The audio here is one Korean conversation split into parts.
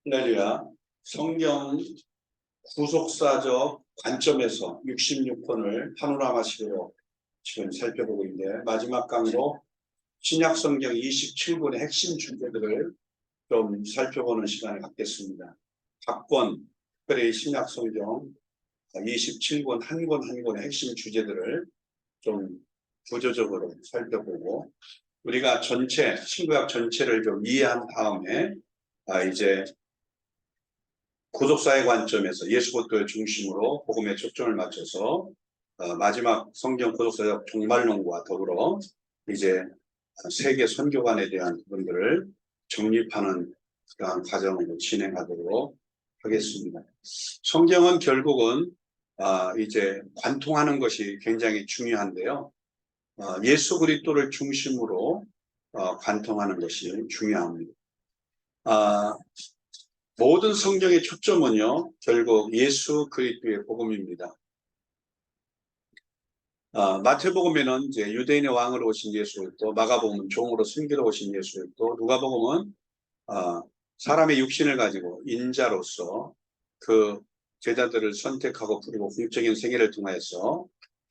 할렐루야. 성경 구속사적 관점에서 66권을 파노라마식으로 지금 살펴보고 있는데, 마지막 강의로 신약 성경 27권의 핵심 주제들을 좀 살펴보는 시간을 갖겠습니다. 각 권, 특별히 신약 성경 27권 한 권 한 권의 핵심 주제들을 좀 구조적으로 살펴보고, 우리가 전체 신구약 전체를 좀 이해한 다음에 이제 구속사의 관점에서 예수 그리스도를 중심으로 복음에 초점을 맞춰서 마지막 성경 구속사적 종말론과 더불어 이제 세계 선교관에 대한 부분들을 정립하는 그러한 과정으로 진행하도록 하겠습니다. 성경은 결국은 이제 관통하는 것이 굉장히 중요한데요. 예수 그리스도를 중심으로 관통하는 것이 중요합니다. 모든 성경의 초점은요, 결국 예수 그리스도의 복음입니다. 마태복음에는 이제 유대인의 왕으로 오신 예수 그리스도, 마가복음은 종으로 숨기러 오신 예수 그리스도, 누가복음은 사람의 육신을 가지고 인자로서 그 제자들을 선택하고 부르고 궁극적인 생애를 통해서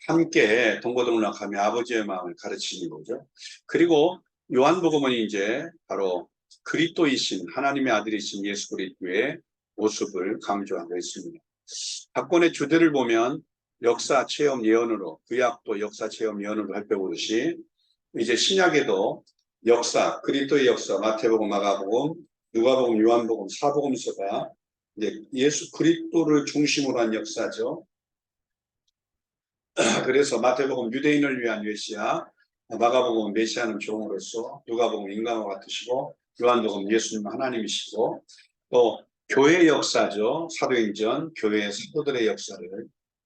함께 동고동락하며 아버지의 마음을 가르치는 거죠. 그리고 요한복음은 이제 바로 그리스도이신 하나님의 아들이신 예수 그리스도의 모습을 강조하고 있습니다. 각 권의 주제를 보면 역사, 체험, 예언으로, 구약도 역사, 체험, 예언으로 살펴보듯이 이제 신약에도 역사, 그리스도의 역사, 마태복음, 마가복음, 누가복음, 요한복음, 사복음서가 이제 예수 그리스도를 중심으로 한 역사죠. 그래서 마태복음 유대인을 위한 메시아, 마가복음 메시아는 종으로서, 누가복음 인간과 같으시고, 요한복음 예수님 하나님이시고, 또 교회 역사죠. 사도행전 교회의 사도들의 역사를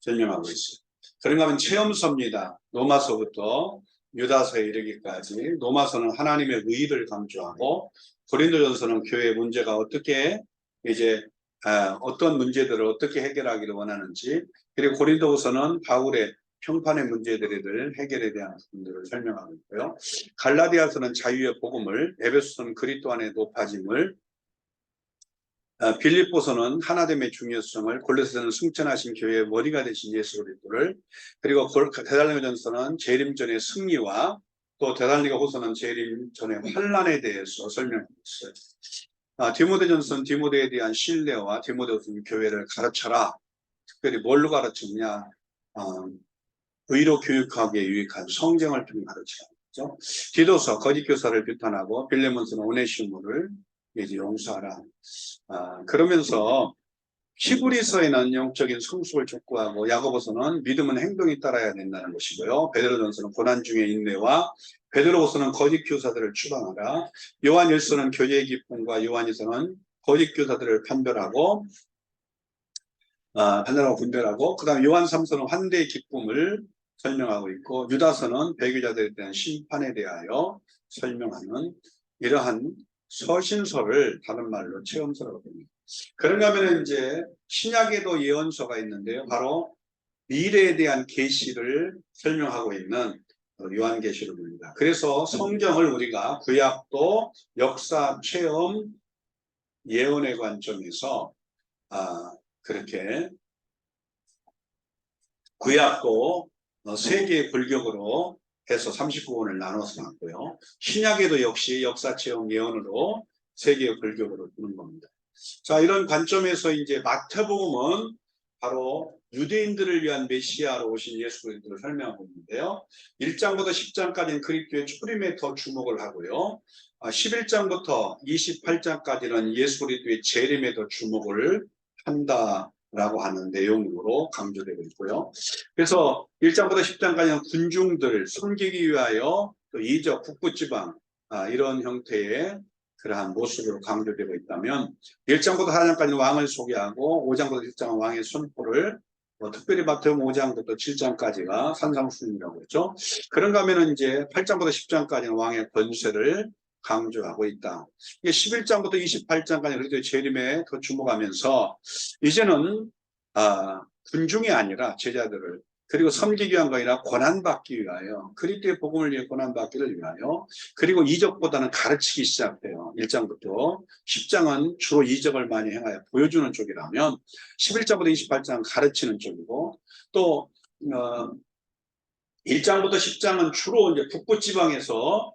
설명하고 있어요. 그런가 하면 체험서입니다. 로마서부터 유다서에 이르기까지. 로마서는 하나님의 의의를 강조하고, 고린도전서는 교회의 문제가 어떻게 이제 어떤 문제들을 어떻게 해결하기를 원하는지, 그리고 고린도후서는 바울의 평판의 문제들을 해결에 대한 부분들을 설명하고 있고요. 갈라디아서는 자유의 복음을, 에베소서는 그리스도 안의 높아짐을, 빌립보서는 하나됨의 중요성을, 골로새서는 승천하신 교회의 머리가 되신 예수 그리스도를, 그리고 데살로니가전서는 재림전의 승리와 또 데살로니가후서는 재림전의 환란에 대해서 설명하고 있어요. 디모데전서는 디모데에 대한 신뢰와 디모데후서는 교회를 가르쳐라. 특별히 뭘로 가르치느냐? 의로 교육하기에 유익한 성경을 통해 가르쳐야죠. 디도서 거짓 교사를 비판하고, 빌레몬서는 오네시모를 이제 용서하라. 그러면서 히브리서에는 영적인 성숙을 촉구하고, 야고보서는 믿음은 행동이 따라야 된다는 것이고요. 베드로전서는 고난 중의 인내와, 베드로후서는 거짓 교사들을 추방하라. 요한일서는 교제의 기쁨과, 요한일서는 거짓 교사들을 판별하고 분별하고, 그 다음에 요한 3서는 환대의 기쁨을 설명하고 있고, 유다서는 배교자들에 대한 심판에 대하여 설명하는 이러한 서신서를 다른 말로 체험서라고 합니다. 그런가 하면 이제 신약에도 예언서가 있는데요. 바로 미래에 대한 계시를 설명하고 있는 요한계시록입니다. 그래서 성경을 우리가 구약도 역사, 체험, 예언의 관점에서 그렇게 구약도 세 개의 골격으로 해서 39권을 나눠서 놨고요. 신약에도 역시 역사, 체험, 예언으로 세 개의 골격으로 두는 겁니다. 자, 이런 관점에서 이제 마태복음은 바로 유대인들을 위한 메시아로 오신 예수 그리스도를 설명하고 있는데요. 1장부터 10장까지는 그리스도의 초림에 더 주목을 하고요. 11장부터 28장까지는 예수 그리스도의 재림에 더 주목을 한다라고 하는 내용으로 강조되고 있고요. 그래서 1장부터 10장까지는 군중들 섬기기 위하여 또 이적, 북부지방 이런 형태의 그러한 모습으로 강조되고 있다면, 1장부터 4장까지는 왕을 소개하고, 5장부터 6장은 왕의 선포를, 특별히 마태복음 5장부터 7장까지가 산상수훈이라고 했죠. 그런가 하면은 이제 8장부터 10장까지는 왕의 권세를 강조하고 있다. 이게 11장부터 28장까지 그리스도의 재림에 더 주목하면서, 이제는 군중이 아니라 제자들을 그리고 섬기기 위한가 아니라 고난받기 위하여, 그리스도의 복음을 위해 고난받기를 위하여, 그리고 이적보다는 가르치기 시작해요. 1장부터 10장은 주로 이적을 많이 행하여 보여주는 쪽이라면 11장부터 28장은 가르치는 쪽이고, 또 1장부터 10장은 주로 이제 북부지방에서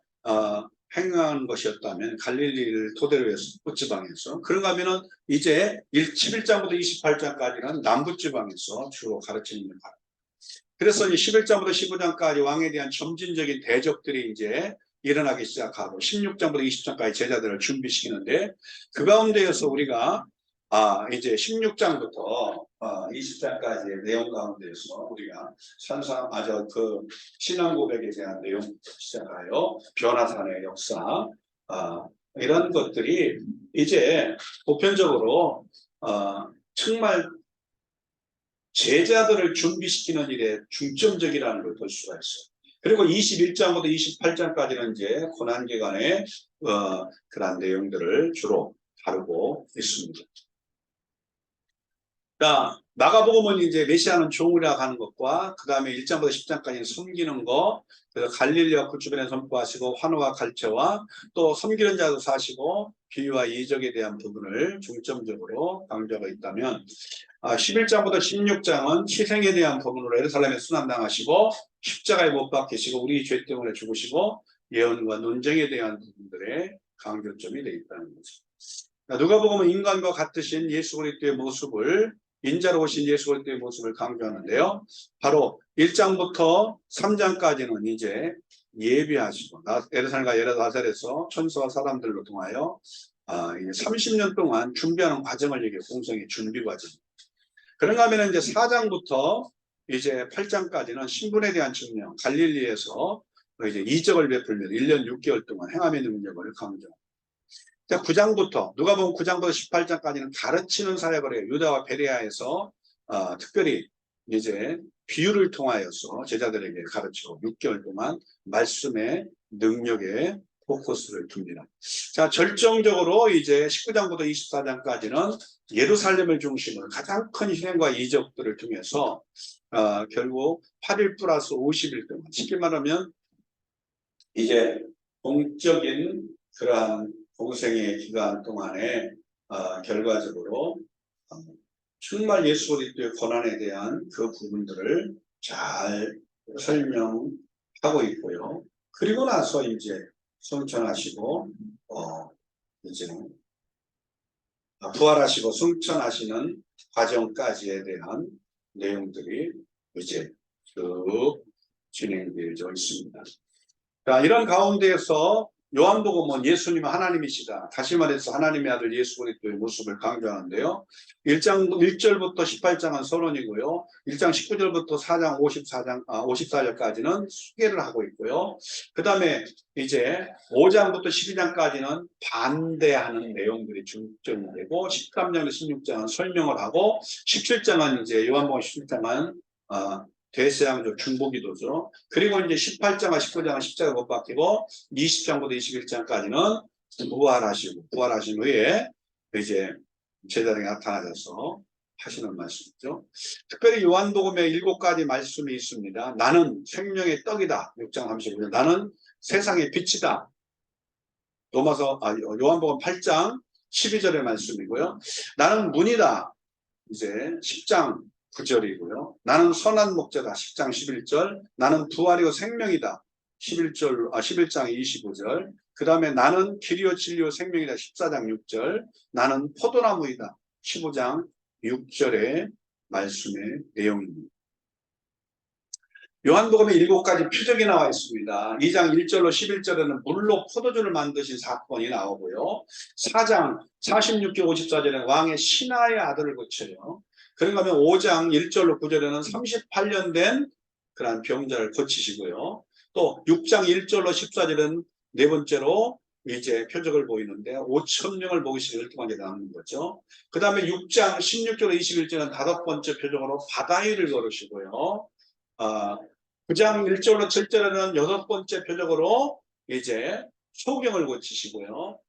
행한 것이었다면, 갈릴리를 토대로 해서 북부지방에서, 그런가 하면은 이제 11장부터 28장까지는 남부지방에서 주로 가르치는 일. 그래서 이제 11장부터 15장까지 왕에 대한 점진적인 대적들이 이제 일어나기 시작하고, 16장부터 20장까지 제자들을 준비시키는데, 그 가운데에서 우리가 이제 16장부터 20장까지의 내용 가운데에서 우리가 그 신앙 고백에 대한 내용 시작하여 변화산의 역사, 이런 것들이 이제 보편적으로 정말 제자들을 준비시키는 일에 중점적이라는 걸 볼 수가 있어요. 그리고 21장부터 28장까지는 이제 고난기간의 그런 내용들을 주로 다루고 있습니다. 자, 마가복음은 이제 메시아는 종이라 하는 것과, 그 다음에 1장부터 10장까지는 섬기는 것, 그래서 갈릴리와 그 주변에 선포하시고 환호와 갈채와 또 섬기는 자도 사시고 비유와 이적에 대한 부분을 중점적으로 강조하고 있다면, 11장부터 16장은 희생에 대한 부분으로 예루살렘에 순환당하시고 십자가에 못 박히시고 우리 죄 때문에 죽으시고 예언과 논쟁에 대한 부분들의 강조점이 되어 있다는 거죠. 누가복음은 인간과 같으신 예수 그리스도의 모습을, 인자로 오신 예수 그리스도의 모습을 강조하는데요. 바로 1장부터 3장까지는 이제 예비하시고 예루살렘과 나사렛에서 천사와 사람들로 통하여 30년 동안 준비하는 과정을 얘기해요. 공성의 준비 과정. 그런가 하면 이제 4장부터 이제 8장까지는 신분에 대한 증명, 갈릴리에서 이제 이적을 베풀며 1년 6개월 동안 행함의 능력을 강조합니다. 9장부터, 누가복음 9장부터 18장까지는 가르치는 사역을 해요. 유다와 베레아에서 특별히 이제 비유를 통하여서 제자들에게 가르치고 6개월 동안 말씀의 능력에 포커스를 둡니다. 자, 절정적으로 이제 19장부터 24장까지는 예루살렘을 중심으로 가장 큰 희생과 이적들을 통해서 결국 8일 플러스 50일 동안, 쉽게 말하면 이제 공적인 그러한 공생의 기간 동안에 결과적으로 정말 예수 그리스도의 고난에 대한 그 부분들을 잘 설명하고 있고요. 그리고 나서 이제 승천하시고 이제 부활하시고 승천하시는 과정까지에 대한 내용들이 이제 쭉 진행되어 있습니다. 자, 이런 가운데에서 요한복음은 예수님은 하나님이시다, 다시 말해서 하나님의 아들 예수 그리스도의 모습을 강조하는데요. 1장 1절부터 18장은 서론이고요. 1장 19절부터 4장 54절까지는 소개를 하고 있고요. 그 다음에 이제 5장부터 12장까지는 반대하는 내용들이 중점이 되고, 13장부터 16장은 설명을 하고, 17장은 이제 요한복음 17장은 대세양조 중보기도죠. 그리고 이제 18장과 19장은 십자가 못 박히고, 20장부터 21장까지는 부활하신 후에 이제 제자들이 나타나셔서 하시는 말씀이죠. 특별히 요한복음에 7가지 말씀이 있습니다. 나는 생명의 떡이다. 6장 35절. 나는 세상의 빛이다. 요한복음 8장 12절의 말씀이고요. 나는 문이다. 이제 10장 9절이고요. 나는 선한 목자다. 10장 11절. 나는 부활이고 생명이다. 11장 25절. 그 다음에 나는 길이요 진리요 생명이다. 14장 6절. 나는 포도나무이다. 15장 6절의 말씀의 내용입니다. 요한복음에 7가지 표적이 나와 있습니다. 2장 1절로 11절에는 물로 포도주를 만드신 사건이 나오고요. 4장 46절 54절에는 왕의 신하의 아들을 고쳐요. 그런가 하면 5장 1절로 9절에는 38년 된 그런 병자를 고치시고요. 또 6장 1절로 14절은 네 번째로 이제 표적을 보이는데 5,000명을 먹이시는 12가지 나오는 거죠. 그 다음에 6장 16절로 21절은 5번째 표적으로 바다 위를 걸으시고요. 9장 1절로 7절에는 6번째 표적으로 이제 소경을 고치시고요.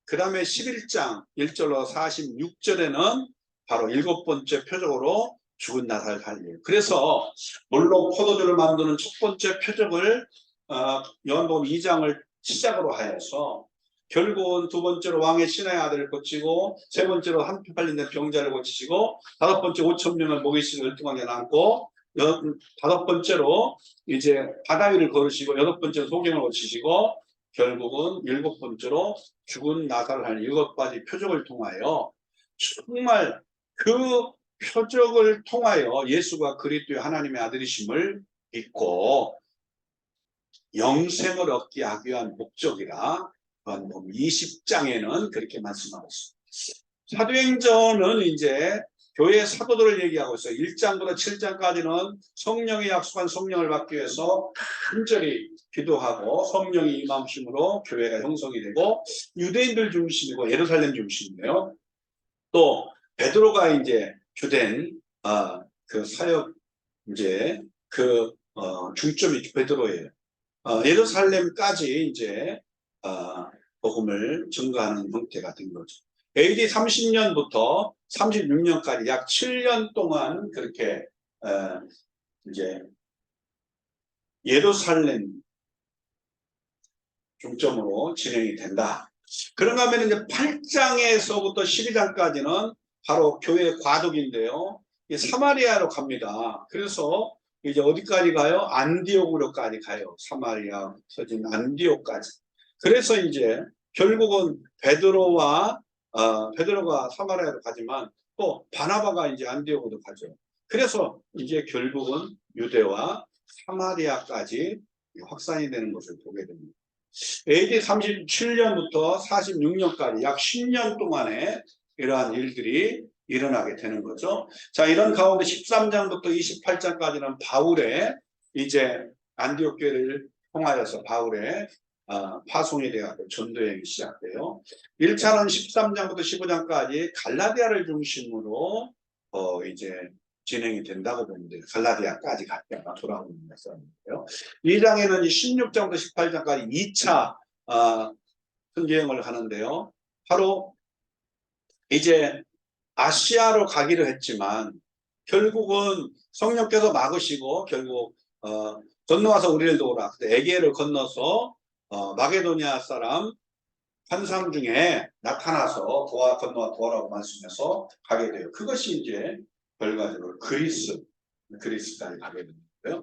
그 다음에 11장 1절로 46절에는 바로 7번째 표적으로 죽은 나사를 살려요. 그래서 물로 포도주를 만드는 첫 번째 표적을 요한복음 2장을 시작으로 하여서 결국은 두 번째로 왕의 신하의 아들을 고치고 세 번째로 한피 팔린 병자를 고치시고 다섯 번째 5천 명을 먹이시고 열등하게 남고 다섯 번째로 이제 바다 위를 걸으시고 여섯 번째로 소경을 고치시고 결국은 일곱 번째로 죽은 나사를 할 일곱 가지 표적을 통하여 정말 그 표적을 통하여 예수가 그리스도의 하나님의 아들이심을 믿고 영생을 얻게 하기 위한 목적이라 요한복음 20장에는 그렇게 말씀하고 있습니다. 사도행전은 이제 교회 사도들을 얘기하고 있어요. 1장부터 7장까지는 성령이 약속한 성령을 받기 위해서 간절히 기도하고 성령이 임하심으로 교회가 형성이 되고 유대인들 중심이고 예루살렘 중심이에요. 또 베드로가 이제 주된 그 사역 이제 그 중점이 베드로예요. 예루살렘까지 이제 복음을 증거하는 형태가 된 거죠. AD 30년부터 36년까지 약 7년 동안 그렇게 이제 예루살렘 중점으로 진행이 된다. 그런가 하면 이제 8장에서부터 12장까지는 바로 교회의 과도기인데요. 사마리아로 갑니다. 그래서 이제 어디까지 가요? 안디옥으로까지 가요. 사마리아 서진 안디옥까지. 그래서 이제 결국은 베드로가 사마리아로 가지만 또 바나바가 이제 안디옥으로 가죠. 그래서 이제 결국은 유대와 사마리아까지 확산이 되는 것을 보게 됩니다. AD 37년부터 46년까지 약 10년 동안에 이러한 일들이 일어나게 되는 거죠. 자, 이런 가운데 13장부터 28장까지는 바울의 이제 안디옥 교회를 통하여서 바울의 파송이 되어서 전도행이 시작돼요. 1차는 13장부터 15장까지 갈라디아를 중심으로 이제 진행이 된다고 보면 돼요. 갈라디아까지 갔다가 돌아오는 말씀인데요. 2장에는 16장부터 18장까지 2차 선교행을 하는데요. 바로 이제 아시아로 가기로 했지만 결국은 성령께서 막으시고 결국 건너와서 우리를 도우라. 에게를 건너서 마게도니아 사람 환상 중에 나타나서 건너와 도와라고 말씀해서 가게 돼요. 그것이 이제 결과적으로 그리스까지 가게 되는 거예요.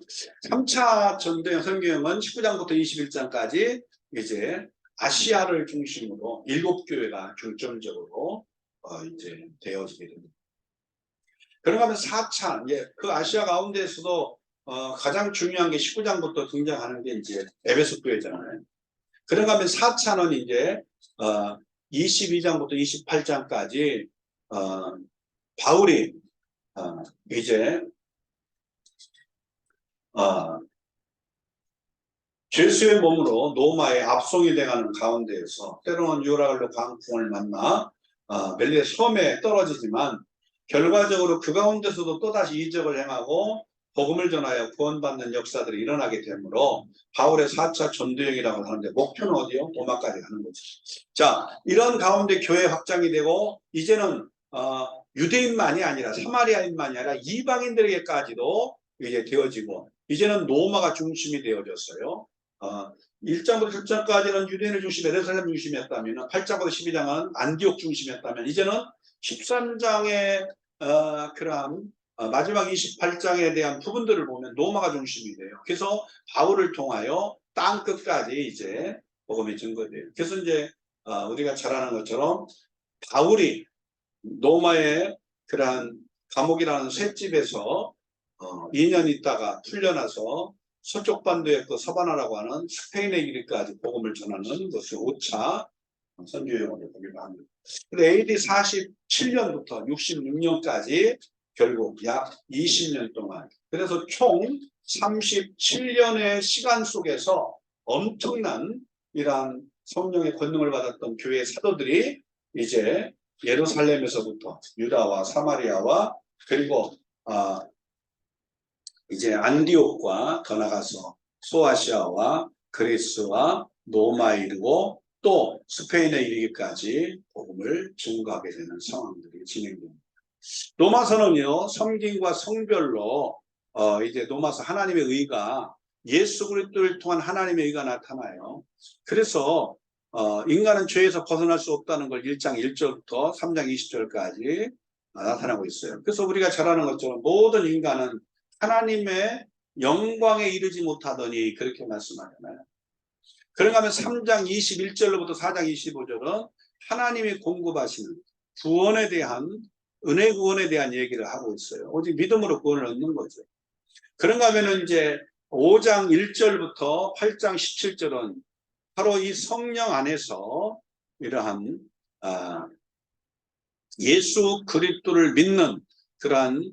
3차 전도행 선교행은 19장부터 21장까지 이제 아시아를 중심으로 7교회가 중점적으로 이제 되어지게 됩니다. 그런가 하면 4차, 이제 그 아시아 가운데에서도 가장 중요한 게 19장부터 등장하는 게 이제 에베소 교회잖아요. 그런가 하면 4차는 이제 22장부터 28장까지 바울이 이제 죄수의 몸으로 노마에 압송이 돼가는 가운데에서 때로는 유라굴로 광풍을 만나 멜리의 섬에 떨어지지만 결과적으로 그 가운데서도 또다시 이적을 행하고 복음을 전하여 구원받는 역사들이 일어나게 되므로 바울의 4차 전도행이라고 하는데 목표는 어디요? 로마까지 가는 거죠. 자, 이런 가운데 교회 확장이 되고 이제는 유대인만이 아니라 사마리아인만이 아니라 이방인들에게까지도 이제 되어지고 이제는 로마가 중심이 되어졌어요. 1장부터 7장까지는 유대인을 중심에 예루살렘 중심이었다면 8장부터 12장은 안디옥 중심이었다면 이제는 13장의 그러한 마지막 28장에 대한 부분들을 보면 로마가 중심이 돼요. 그래서 바울을 통하여 땅 끝까지 이제 복음이 증거돼요. 그래서 이제 우리가 잘 아는 것처럼 바울이 로마의 그러한 감옥이라는 쇳집에서 2년 있다가 풀려나서 서쪽 반도의 그 서바나라고 하는 스페인의 길까지 복음을 전하는 것이 5차 선교여행을 보기로 합니다. 근데 AD 47년부터 66년까지 결국 약 20년 동안 그래서 총 37년의 시간 속에서 엄청난 이러한 성령의 권능을 받았던 교회 사도들이 이제 예루살렘에서부터 유다와 사마리아와 그리고 이제 안디옥과 더 나가서 소아시아와 그리스와 로마에 이르고 또 스페인에 이르기까지 복음을 증거하게 되는 상황들이 진행됩니다. 로마서는요, 성경과 성별로 이제 로마서 하나님의 의가 예수 그리스도를 통한 하나님의 의가 나타나요. 그래서 인간은 죄에서 벗어날 수 없다는 걸 1장 1절부터 3장 20절까지 나타나고 있어요. 그래서 우리가 잘 아는 것처럼 모든 인간은 하나님의 영광에 이르지 못하더니 그렇게 말씀하잖아요. 그런가 하면 3장 21절로부터 4장 25절은 하나님이 공급하시는 구원에 대한 은혜 구원에 대한 얘기를 하고 있어요. 오직 믿음으로 구원을 얻는 거죠. 그런가 하면 이제 5장 1절부터 8장 17절은 바로 이 성령 안에서 이러한 예수 그리스도를 믿는 그러한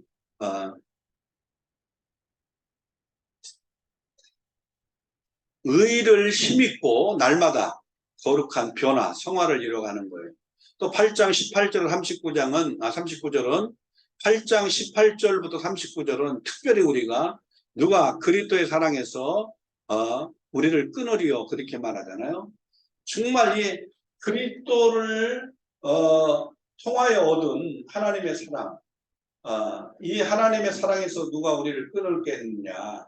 의를 힘입고 날마다 거룩한 변화, 성화를 이뤄가는 거예요. 또 8장 18절 39절은 8장 18절부터 39절은 특별히 우리가 누가 그리스도의 사랑에서 우리를 끊으리요 그렇게 말하잖아요. 정말 이 그리스도를 통하여 얻은 하나님의 사랑, 이 하나님의 사랑에서 누가 우리를 끊을겠느냐.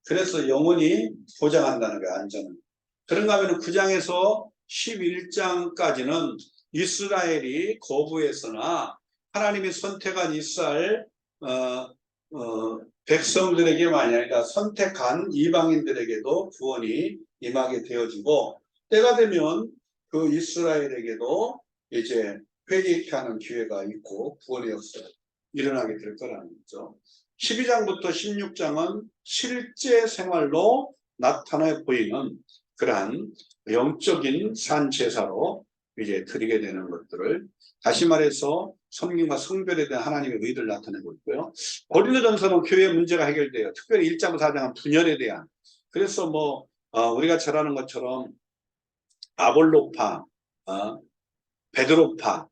그래서 영원히 보장한다는 거예요, 안전은. 그런가 하면 9장에서 11장까지는 이스라엘이 거부했으나 하나님이 선택한 이스라엘 백성들에게만이 아니라 선택한 이방인들에게도 구원이 임하게 되어지고 때가 되면 그 이스라엘에게도 이제 회개케 하는 기회가 있고 구원의 역사가 일어나게 될 거라는 거죠. 12장부터 16장은 실제 생활로 나타나 보이는 그러한 영적인 산제사로 이제 드리게 되는 것들을 다시 말해서 성경과 성별에 대한 하나님의 의를 나타내고 있고요. 고린도전서는 교회 문제가 해결돼요. 특별히 1장부터 4장은 분열에 대한. 그래서 우리가 잘 아는 것처럼 아볼로파, 베드로파,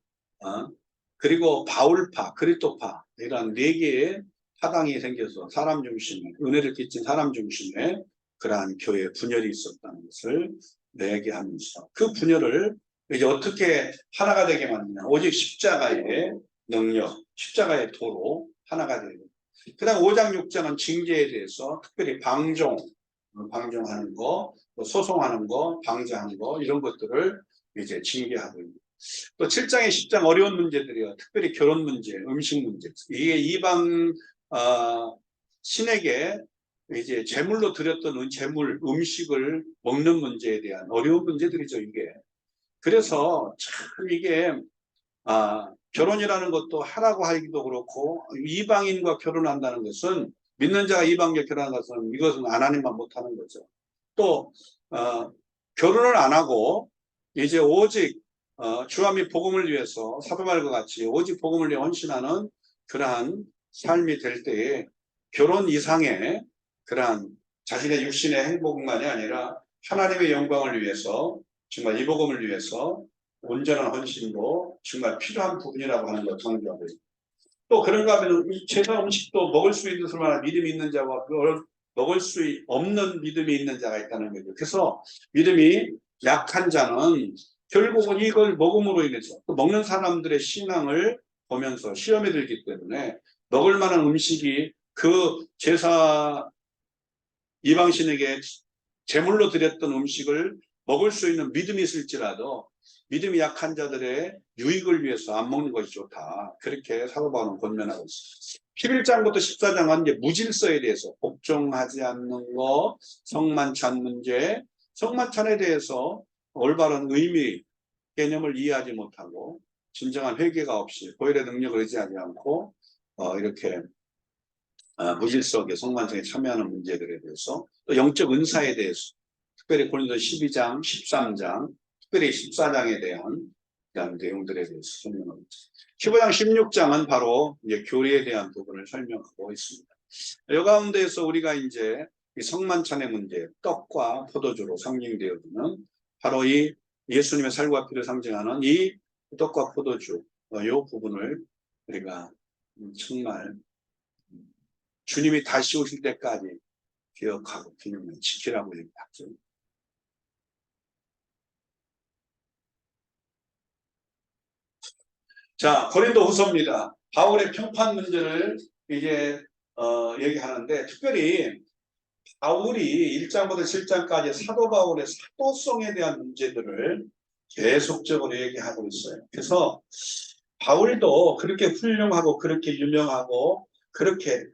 그리고 바울파, 그리스도파 이런 네 개의 파당이 생겨서 사람 중심의 은혜를 끼친 사람 중심의 그러한 교회 분열이 있었다는 것을 얘기하면서 그 분열을 이제 어떻게 하나가 되게 만드냐. 오직 십자가의 능력, 십자가의 도로 하나가 되고. 그 다음 5장 6장은 징계에 대해서 특별히 방종하는 거, 소송하는 거, 방지하는 거 이런 것들을 이제 징계하고 있는. 또 7장에 10장 어려운 문제들이요. 특별히 결혼 문제, 음식 문제. 이게 이방 신에게 이제 제물로 드렸던 제물, 음식을 먹는 문제에 대한 어려운 문제들이죠, 이게. 그래서 참 이게 결혼이라는 것도 하라고 하기도 그렇고 이방인과 결혼한다는 것은 믿는 자가 이방인과 결혼하는 것은 이것은 하나님만 못하는 거죠. 또 결혼을 안 하고 이제 오직 주와 및 복음을 위해서 사도말과 같이 오직 복음을 위해 헌신하는 그러한 삶이 될 때에 결혼 이상의 그러한 자신의 육신의 행복만이 아니라 하나님의 영광을 위해서 정말 이 복음을 위해서 온전한 헌신도 정말 필요한 부분이라고 하는 걸 강조하고 있습니다. 또 그런가 하면 이 제사 음식도 먹을 수 있는 수만 믿음이 있는 자와 먹을 수 없는 믿음이 있는 자가 있다는 거죠. 그래서 믿음이 약한 자는 결국은 이걸 먹음으로 인해서 또 먹는 사람들의 신앙을 보면서 시험에 들기 때문에 먹을 만한 음식이 그 제사 이방신에게 제물로 드렸던 음식을 먹을 수 있는 믿음이 있을지라도 믿음이 약한 자들의 유익을 위해서 안 먹는 것이 좋다. 그렇게 사도 바울은 권면하고 있습니다. 11장부터 14장은 이제 무질서에 대해서 복종하지 않는 거, 성만찬 문제, 성만찬에 대해서 올바른 의미, 개념을 이해하지 못하고 진정한 회개가 없이 보혈의 능력을 의지하지 않고 이렇게 무질서하게 성만찬에 참여하는 문제들에 대해서 또 영적 은사에 대해서 특별히 고린도 12장, 13장, 특별히 14장에 대한 내용들에 대해서 설명하고 있습니다. 15장, 16장은 바로 이제 교리에 대한 부분을 설명하고 있습니다. 이 가운데에서 우리가 이제 이 성만찬의 문제, 떡과 포도주로 상징되어지는 바로 이 예수님의 살과 피를 상징하는 이 떡과 포도주, 이 부분을 우리가 정말 주님이 다시 오실 때까지 기억하고 기념을 지키라고 얘기하죠. 자, 고린도 후서입니다. 바울의 평판 문제를 이제 얘기하는데, 특별히 바울이 1장부터 7장까지 사도 바울의 사도성에 대한 문제들을 계속적으로 얘기하고 있어요. 그래서 바울도 그렇게 훌륭하고 그렇게 유명하고 그렇게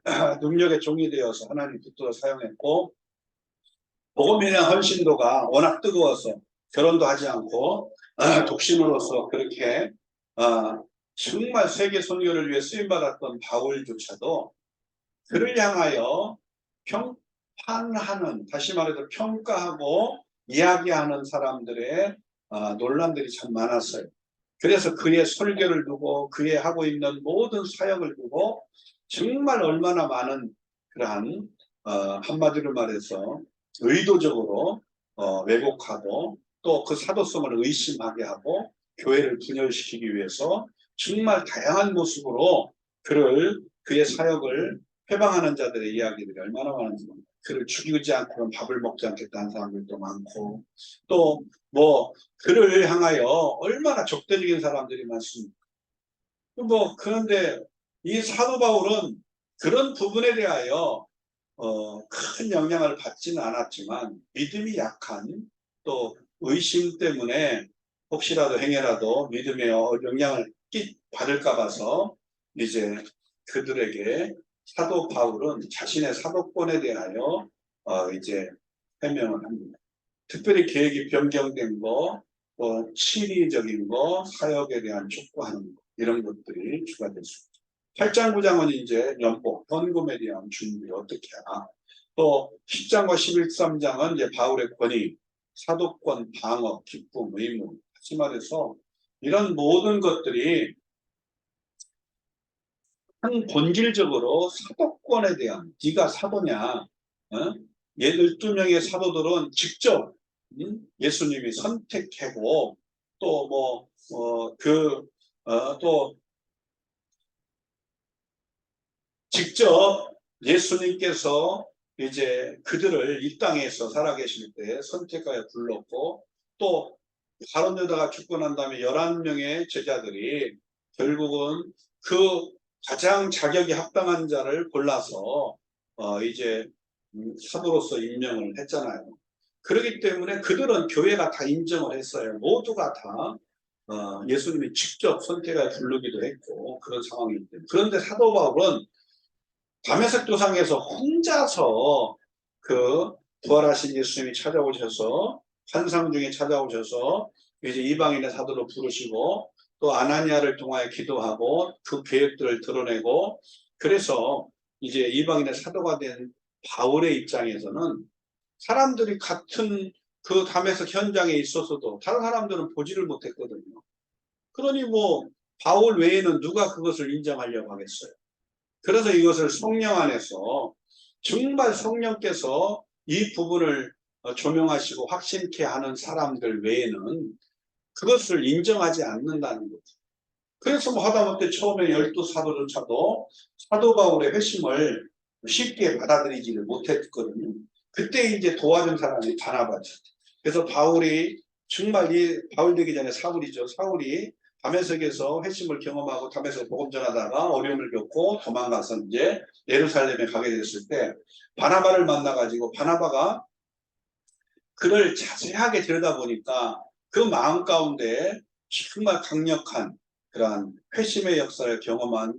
능력의 종이 되어서 하나님 붙들어 사용했고, 복음에 대한 헌신도가 워낙 뜨거워서 결혼도 하지 않고 독신으로서 그렇게 정말 세계 선교를 위해 쓰임받았던 바울조차도 그를 향하여 평판하는, 다시 말해서 평가하고 이야기하는 사람들의 논란들이 참 많았어요. 그래서 그의 설교를 두고 그의 하고 있는 모든 사역을 두고 정말 얼마나 많은 그러한 한마디로 말해서 의도적으로 왜곡하고 또 그 사도성을 의심하게 하고 교회를 분열시키기 위해서 정말 다양한 모습으로 그의 사역을 회방하는 자들의 이야기들이 얼마나 많은지, 그를 죽이지 않고는 밥을 먹지 않겠다는 사람들도 많고, 또 뭐 그를 향하여 얼마나 적대적인 사람들이 많습니다. 그런데 이 사도 바울은 그런 부분에 대하여 큰 영향을 받지는 않았지만, 믿음이 약한, 또 의심 때문에 혹시라도 행여라도 믿음에 영향을 받을까 봐서 이제 그들에게 사도 바울은 자신의 사도권에 대하여 이제 해명을 합니다. 특별히 계획이 변경된 거, 또 치리적인 거, 사역에 대한 촉구하는 거, 이런 것들이 추가됐습니다. 8장 9장은 이제 연복, 헌금에 대한 준비 어떻게 하나, 또 10장과 11, 13장은 이제 바울의 권위, 사도권, 방어, 기쁨, 의무, 다시 말해서 이런 모든 것들이 본질적으로 사도권에 대한, 네가 사도냐, 얘 12명의 사도들은 직접 예수님이 선택하고 또 직접 예수님께서 이제 그들을 이 땅에서 살아계실 때 선택하여 불렀고, 또 가룟 유다가 죽고 난 다음에 11명의 제자들이 결국은 그 가장 자격이 합당한 자를 골라서 이제 사도로서 임명을 했잖아요. 그렇기 때문에 그들은 교회가 다 인정을 했어요. 모두가 다 예수님이 직접 선택하여 부르기도 했고 그런 상황이기 때문에. 그런데 사도 바울은 다메섹 도상에서 혼자서 그 부활하신 예수님이 찾아오셔서, 환상 중에 찾아오셔서 이제 이방인의 사도로 부르시고, 또 아나니아를 통하여 기도하고 그 계획들을 드러내고, 그래서 이제 이방인의 사도가 된 바울의 입장에서는 사람들이 같은 그 다메섹 현장에 있었어도 다른 사람들은 보지를 못했거든요. 그러니 바울 외에는 누가 그것을 인정하려고 하겠어요. 그래서 이것을 성령 안에서 정말 성령께서 이 부분을 조명하시고 확신케 하는 사람들 외에는 그것을 인정하지 않는다는 거죠. 그래서 하다못해 처음에 12사도조차도 사도 바울의 회심을 쉽게 받아들이지를 못했거든요. 그때 이제 도와준 사람이 바나바죠. 그래서 바울이 정말 바울 되기 전에 사울이죠. 사울이 다메섹에서 회심을 경험하고 다메섹 복음 전하다가 어려움을 겪고 도망가서 이제 예루살렘에 가게 됐을 때 바나바를 만나가지고, 바나바가 그를 자세하게 들여다보니까 그 마음 가운데 정말 강력한 그러한 회심의 역사를 경험한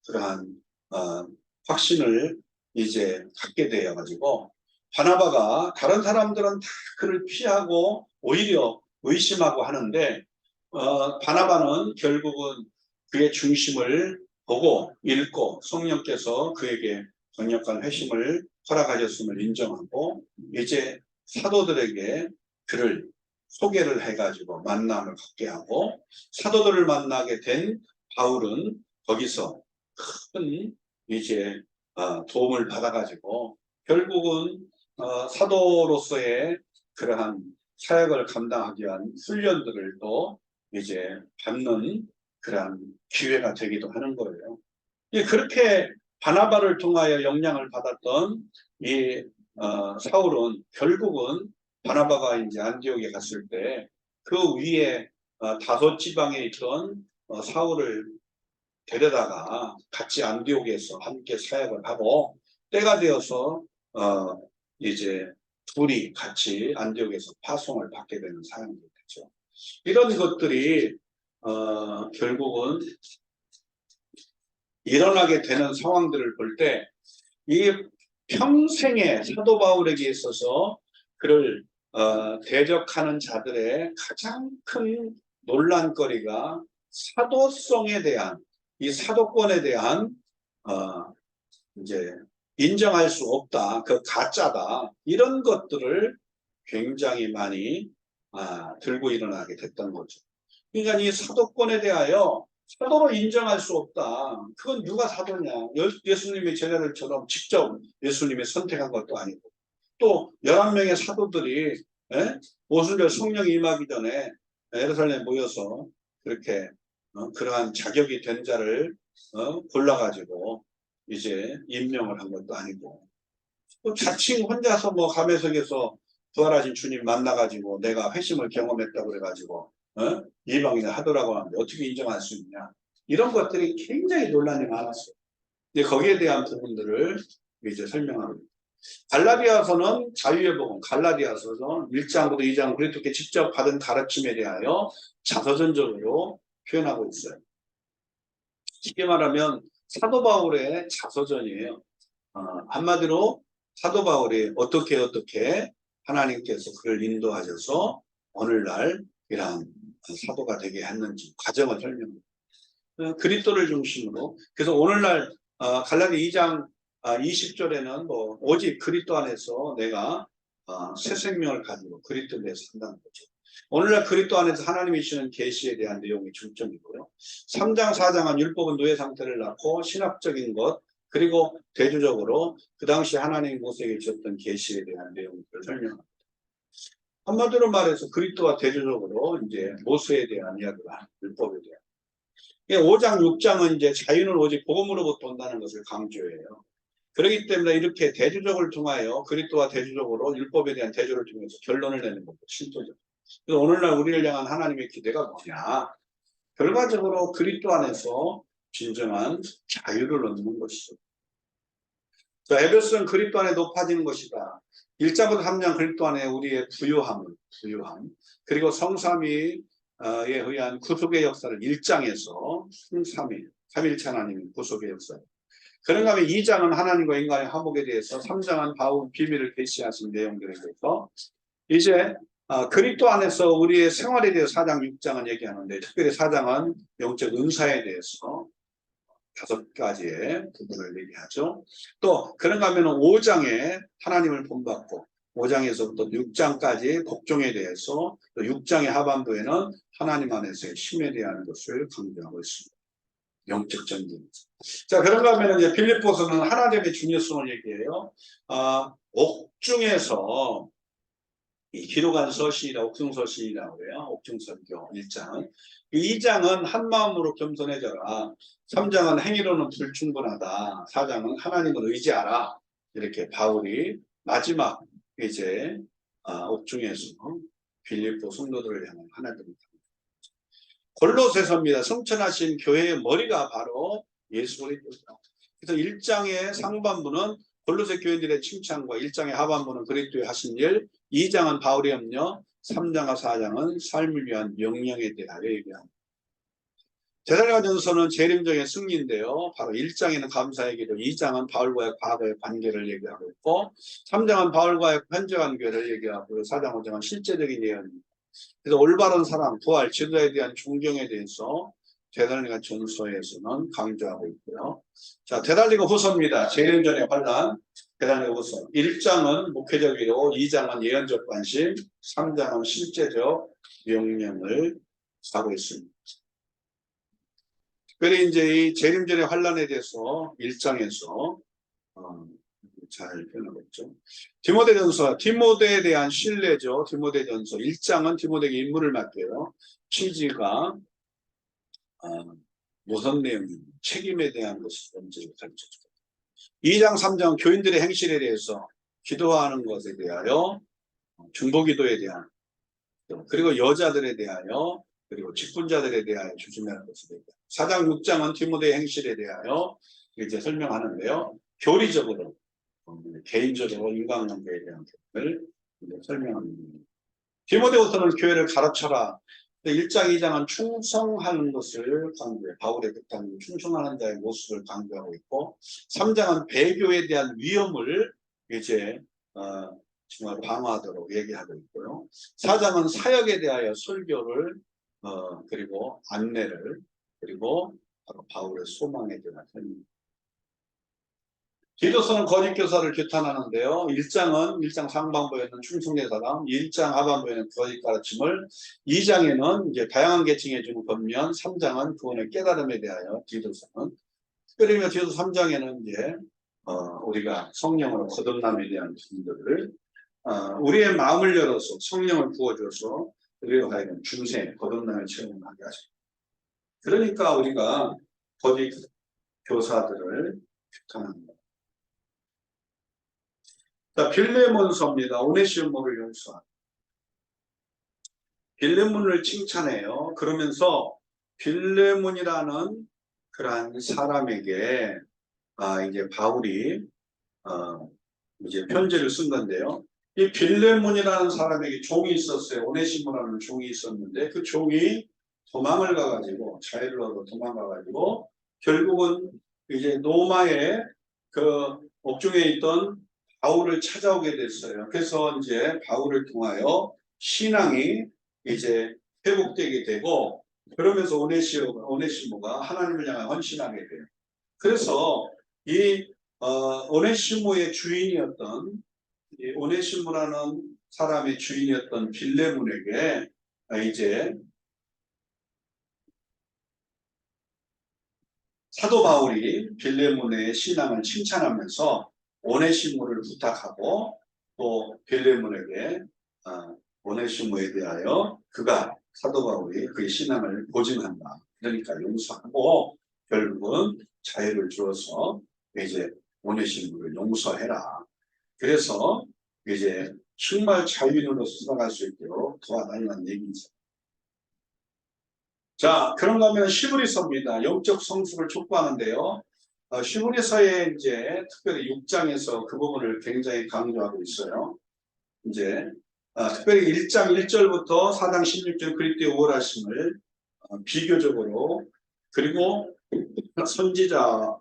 그러한 확신을 이제 갖게 되어가지고, 바나바가 다른 사람들은 다 그를 피하고 오히려 의심하고 하는데 바나바는 결국은 그의 중심을 보고 읽고 성령께서 그에게 강력한 회심을 허락하셨음을 인정하고, 이제 사도들에게 그를 소개를 해가지고 만남을 갖게 하고, 사도들을 만나게 된 바울은 거기서 큰 이제 도움을 받아가지고 결국은 사도로서의 그러한 사역을 감당하기 위한 훈련들을 또 이제 받는 그러한 기회가 되기도 하는 거예요. 그렇게 바나바를 통하여 영향을 받았던 이 사울은 결국은 바나바가 이제 안디옥에 갔을 때 그 위에 다섯 지방에 있던 사울을 데려다가 같이 안디옥에서 함께 사역을 하고 때가 되어서 이제 둘이 같이 안디옥에서 파송을 받게 되는 사람이 되죠. 이런 것들이 결국은 일어나게 되는 상황들을 볼 때 이 평생의 사도 바울에게 있어서 그를 대적하는 자들의 가장 큰 논란거리가 사도성에 대한 이 사도권에 대한 이제 인정할 수 없다, 그 가짜다, 이런 것들을 굉장히 많이 들고 일어나게 됐던 거죠. 그러니까 이 사도권에 대하여 사도로 인정할 수 없다. 그건 누가 사도냐? 예수님의 제자들처럼 직접 예수님이 선택한 것도 아니고, 또 11명의 사도들이 오순절 성령이 임하기 전에 예루살렘에 모여서 그렇게 그러한 자격이 된 자를 골라가지고 이제 임명을 한 것도 아니고, 또 자칭 혼자서 뭐 감회석에서 부활하신 주님 만나가지고 내가 회심을 경험했다고 그래가지고 이방인을 하더라고 하는데 어떻게 인정할 수 있냐, 이런 것들이 굉장히 논란이 많았어요. 근데 거기에 대한 부분들을 이제 설명합니다. 갈라디아서는 자유의 복음, 갈라디아서는 1장부터 2장 그리스도께 직접 받은 가르침에 대하여 자서전적으로 표현하고 있어요. 쉽게 말하면 사도 바울의 자서전이에요. 한마디로 사도 바울이 어떻게 하나님께서 그를 인도하셔서 오늘날 이러한 사도가 되게 했는지 과정을 설명합니다. 그리스도를 중심으로. 그래서 오늘날 갈라디 2장 20절에는 뭐 오직 그리스도 안에서 내가 새 생명을 가지고 그리스도 내에서 산다는 거죠. 오늘날 그리스도 안에서 하나님이 주시는 계시에 대한 내용이 중점이고요. 3장 4장은 율법은 노예 상태를 낳고 신학적인 것, 그리고 대조적으로 그 당시 하나님이 모세에게 주셨던 계시에 대한 내용을 설명합니다. 한마디로 말해서 그리스도와 대조적으로 이제 모세에 대한 이야기를 하는 율법에 대한. 5장 6장은 이제 자유는 오직 복음으로부터 온다는 것을 강조해요. 그렇기 때문에 이렇게 대조적을 통하여 그리스도와 대조적으로 율법에 대한 대조를 통해서 결론을 내는 것도 신토적. 그래서 오늘날 우리를 향한 하나님의 기대가 뭐냐? 결과적으로 그리스도 안에서 진정한 자유를 얻는 것이죠. 자, 에베소는 그리스도 안에 높아지는 것이다. 1장부터 3장 그리스도 안에 우리의 부유함, 그리고 성삼위에 의한 구속의 역사를 1장에서 3일차 하나님의 구속의 역사. 그런가 하면 2장은 하나님과 인간의 화목에 대해서, 3장은 바울 비밀을 계시하신 내용들에 대해서, 이제 그리스도 안에서 우리의 생활에 대해서 4장 6장은 얘기하는데, 특별히 4장은 영적 은사에 대해서 5가지의 부분을 얘기하죠. 또 그런가 하면 5장에 하나님을 본받고 5장에서부터 6장까지 복종에 대해서, 또 6장의 하반부에는 하나님 안에서의 힘에 대한 것을 강조하고 있습니다. 영적 전쟁. 자, 그런가 하면 이제 빌립보서는 하나님의 중요성을 얘기해요. 옥중에서 이 기록한 서신이라 옥중서신이라고 해요. 옥중선교 1장. 2장은 한마음으로 겸손해져라. 3장은 행위로는 불충분하다. 4장은 하나님을 의지하라. 이렇게 바울이 마지막 이제 옥중에서 빌립보 성도들을 향한 하나님의 골로새서입니다. 성천하신 교회의 머리가 바로 예수 그리스도다. 그래서 1장의 상반부는 골로새 교인들의 칭찬과 1장의 하반부는 그리스도의 하신 일, 2장은 바울의 염려, 3장과 4장은 삶을 위한 명령에 대하여 얘기합니다. 데살로니가전서는 재림적인 승리인데요. 바로 1장에는 감사의 기도, 2장은 바울과의 과거의 관계를 얘기하고 있고, 3장은 바울과의 현재 관계를 얘기하고, 4장, 5장은 실제적인 예언입니다. 그래서 올바른 사랑, 부활, 지도자에 대한 존경에 대해서 데살로니가 전서에서는 강조하고 있고요. 자, 데살로니가 후서입니다. 재림전의 환란, 데살로니가 후서. 1장은 목회적이고 2장은 예언적 관심, 3장은 실제적 명령을 하고 있습니다. 특별히 이제 이 재림전의 환란에 대해서 1장에서 잘 표현하고 있죠. 디모데전서, 디모데에 대한 신뢰죠. 디모데전서 1장은 디모데에게 임무를 맡겨요. 취지가 무슨 내용입니다. 책임에 대한 것을 먼저 가르쳐주고, 2장 3장 교인들의 행실에 대해서, 기도하는 것에 대하여, 중보기도에 대한, 그리고 여자들에 대하여 그리고 직분자들에 대하여 조심해야 할 것을 얘기합니다. 4장 6장은 디모데 행실에 대하여 이제 설명하는데요. 교리적으로 개인적으로 인간관계에 대한 부분을 설명합니다. 디모데후서는 교회를 가르쳐라. 1장, 2장은 충성하는 것을 강조해. 바울의 뜻하는 충성하는 자의 모습을 강조하고 있고, 3장은 배교에 대한 위험을 이제 정말 방어하도록 얘기하고 있고요. 4장은 사역에 대하여 설교를 그리고 안내를 그리고 바로 바울의 소망에 대한 설명. 디도서는 거짓 교사를 규탄하는데요. 1장 상반부에는 충성된 사람, 1장 하반부에는 거짓 가르침을, 2장에는 이제 다양한 계층에 주는 권면, 3장은 구원의 깨달음에 대하여 디도서는, 특별히 디도서 3장에는 이제 우리가 성령으로 거듭남에 대한 부분들을 우리의 마음을 열어서 성령을 부어줘서 우리가 하여금 중생 거듭남을 체험하게 하십니다. 그러니까 우리가 거짓 교사들을 규탄합니다. 자, 빌레몬서입니다. 오네시모를 용서한. 빌레몬을 칭찬해요. 그러면서 빌레몬이라는 그러한 사람에게 이제 바울이 이제 편지를 쓴 건데요. 이 빌레몬이라는 사람에게 종이 있었어요. 오네시모라는 종이 있었는데 그 종이 도망을 가가지고 자유를 얻어 도망가가지고 결국은 이제 로마의 그 옥중에 있던 바울을 찾아오게 됐어요. 그래서 이제 바울을 통하여 신앙이 이제 회복되게 되고, 그러면서 오네시모가 하나님을 향해 헌신하게 돼요. 그래서 이 오네시모의 주인이었던 이 오네시모라는 사람의 주인이었던 빌레몬에게 이제 사도 바울이 빌레몬의 신앙을 칭찬하면서 오네시모를 부탁하고 또 빌레몬에게 오네시모에 대하여 그가 사도 바울이 그의 신앙을 보증한다. 그러니까 용서하고 결국은 자유를 주어서 이제 오네시모를 용서해라. 그래서 이제 정말 자유인으로 살아갈 수 있도록 도와달라는 얘기죠. 자, 그런가 하면 시브리서입니다. 영적 성숙을 촉구하는데요. 시브리서에 이제 특별히 6장에서 그 부분을 굉장히 강조하고 있어요. 이제 특별히 1장 1절부터 4장 16절 그리스도의 우월하심을 비교적으로, 그리고 선지자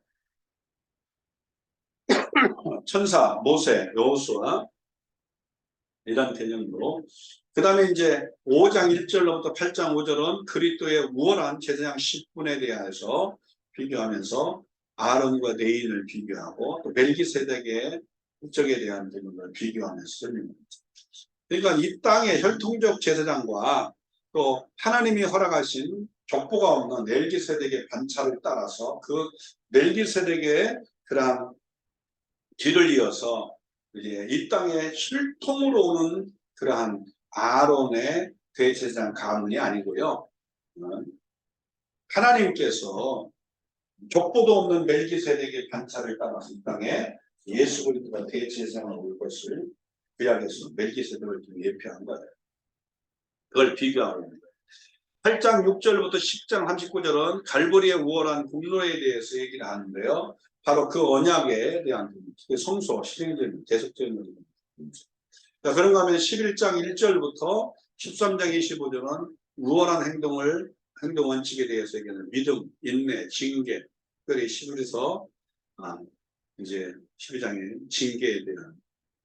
천사 모세 여호수아 이런 개념으로, 그 다음에 이제 5장 1절로부터 8장 5절은 그리스도의 우월한 제사장 10분에 대해서 비교하면서 아론과 레인을 비교하고 또 멜기세덱의 국적에 대한 부분을 비교하면서 설명합니다. 그러니까 이 땅의 혈통적 제사장과 또 하나님이 허락하신 족보가 없는 멜기세덱의 반차를 따라서 그 멜기세덱의 그러한 뒤를 이어서 이제 이 땅의 혈통으로 오는 그러한 아론의 대제사장 가문이 아니고요. 하나님께서 족보도 없는 멜기세덱의 반차를 따라서 이 땅에 예수 그리스도가 대제사장으로 올 것을 구약에서 멜기세덱을 예표한 거예요. 그걸 비교하고 있는 거예요. 8장 6절부터 10장 39절은 갈보리의 우월한 공로에 대해서 얘기를 하는데요. 바로 그 언약에 대한 성소, 실행적인, 계속적인 자, 그런가 하면 11장 1절부터 13장 25절은 우월한 행동 원칙에 대해서 얘기하는 믿음, 인내, 징계, 특별히 시브리서 이제 12장의 징계에 대한